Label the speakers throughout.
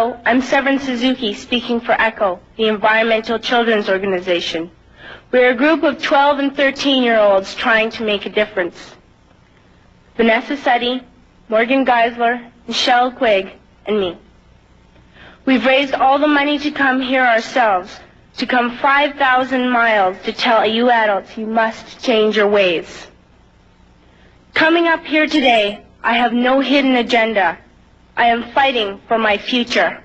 Speaker 1: Hello, I'm Severin Suzuki, speaking for ECHO, the Environmental Children's Organization. We're a group of 12 and 13-year-olds trying to make a difference. Vanessa Suddy, Morgan Geisler, Michelle Quigg, and me. We've raised all the money to come here ourselves, to come 5,000 miles to tell you adults you must change your ways. Coming up here today, I have no hidden agenda. I am fighting for my future.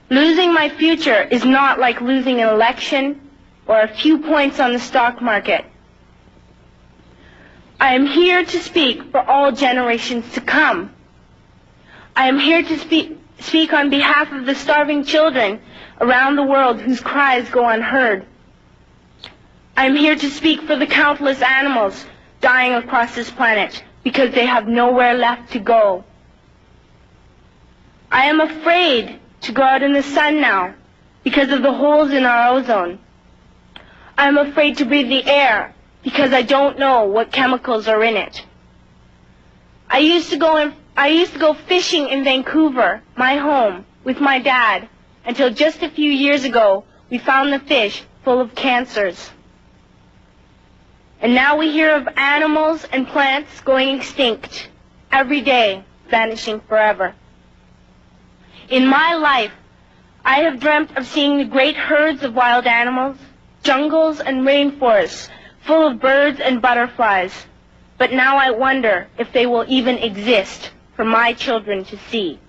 Speaker 1: Losing my future is not like losing an election or a few points on the stock market. I am here to speak for all generations to come. I am here to speak on behalf of the starving children around the world whose cries go unheard. I am here to speak for the countless animals dying across this planet because they have nowhere left to go. I am afraid to go out in the sun now because of the holes in our ozone. I am afraid to breathe the air because I don't know what chemicals are in it. I used to go fishing in Vancouver, my home, with my dad, until just a few years ago we found the fish full of cancers. And now we hear of animals and plants going extinct, every day vanishing forever. In my life, I have dreamt of seeing the great herds of wild animals, jungles and rainforests full of birds and butterflies. But now I wonder if they will even exist for my children to see.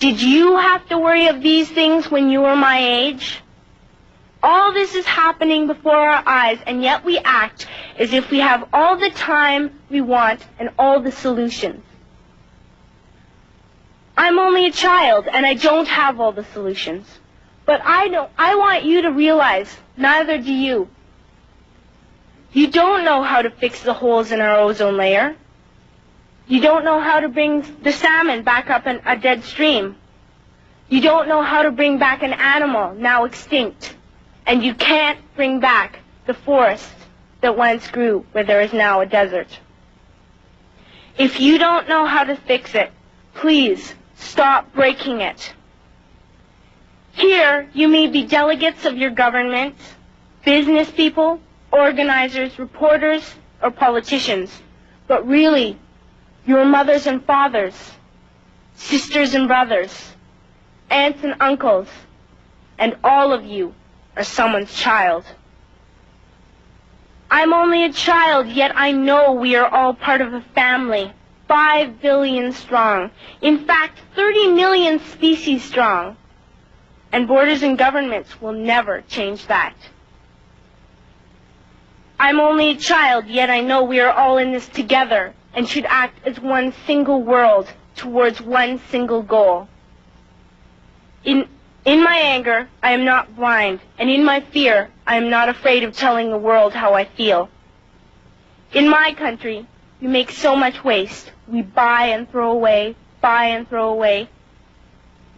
Speaker 1: Did you have to worry of these things when you were my age? All this is happening before our eyes, and yet we act as if we have all the time we want and all the solutions. I'm only a child, and I don't have all the solutions. But I want you to realize, neither do you. You don't know how to fix the holes in our ozone layer. You don't know how to bring the salmon back up in a dead stream. You don't know how to bring back an animal now extinct. And you can't bring back the forest that once grew where there is now a desert. If you don't know how to fix it, please stop breaking it. Here, you may be delegates of your government, business people, organizers, reporters, or politicians, but really, your mothers and fathers, sisters and brothers, aunts and uncles, and all of you are someone's child. I'm only a child, yet I know we are all part of a family, 5 billion strong. In fact, 30 million species strong. And borders and governments will never change that. I'm only a child, yet I know we are all in this together and should act as one single world towards one single goal. In my anger, I am not blind, and in my fear, I am not afraid of telling the world how I feel. In my country, we make so much waste. We buy and throw away, buy and throw away,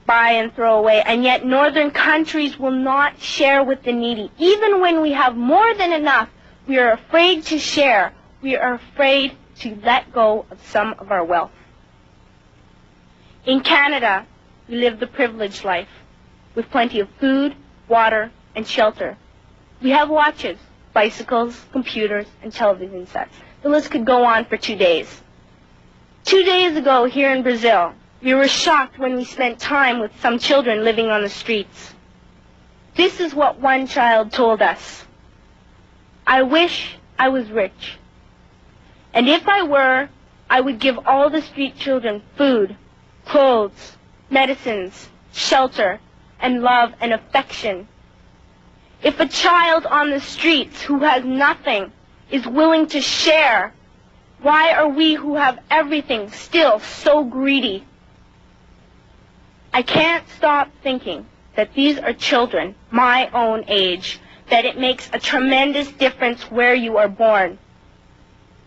Speaker 1: buy and throw away, and yet northern countries will not share with the needy. Even when we have more than enough, we are afraid to share. We are afraid to let go of some of our wealth. In Canada, we live the privileged life, with plenty of food, water, and shelter. We have watches, bicycles, computers, and television sets. The list could go on for 2 days. 2 days ago, here in Brazil, we were shocked when we spent time with some children living on the streets. This is what one child told us. I wish I was rich. And if I were, I would give all the street children food, clothes, medicines, shelter, and love and affection. If a child on the streets who has nothing is willing to share, why are we who have everything still so greedy? I can't stop thinking that these are children my own age, that it makes a tremendous difference where you are born.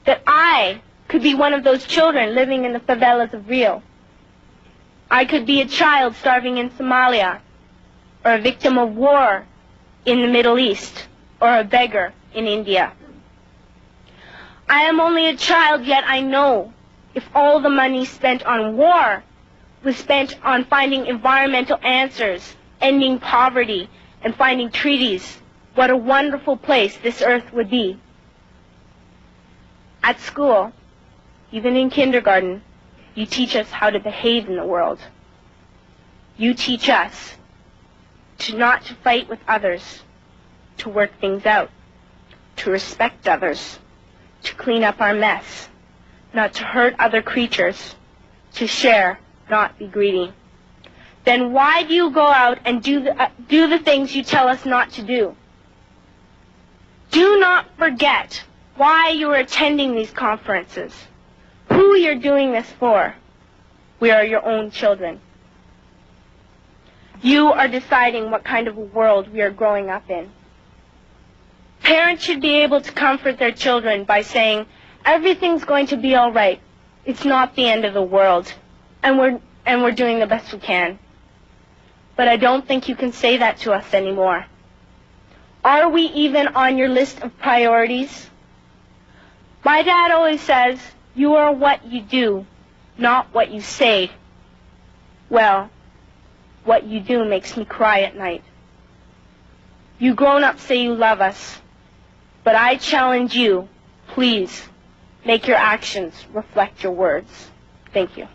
Speaker 1: That I could be one of those children living in the favelas of Rio. I could be a child starving in Somalia, or a victim of war in the Middle East, or a beggar in India. I am only a child, yet I know if all the money spent on war was spent on finding environmental answers, ending poverty, and finding treaties, what a wonderful place this earth would be. At school, even in kindergarten, you teach us how to behave in the world. You teach us to not to fight with others, to work things out, to respect others, to clean up our mess, not to hurt other creatures, to share, not be greedy. Then why do you go out and do the things you tell us not to do? Do not forget why you are attending these conferences, who you're doing this for. We are your own children. You are deciding what kind of a world we are growing up in. Parents should be able to comfort their children by saying, everything's going to be all right. It's not the end of the world, and we're doing the best we can. But I don't think you can say that to us anymore. Are we even on your list of priorities? My dad always says, you are what you do, not what you say. Well, what you do makes me cry at night. You grown-ups say you love us, but I challenge you, please, make your actions reflect your words. Thank you.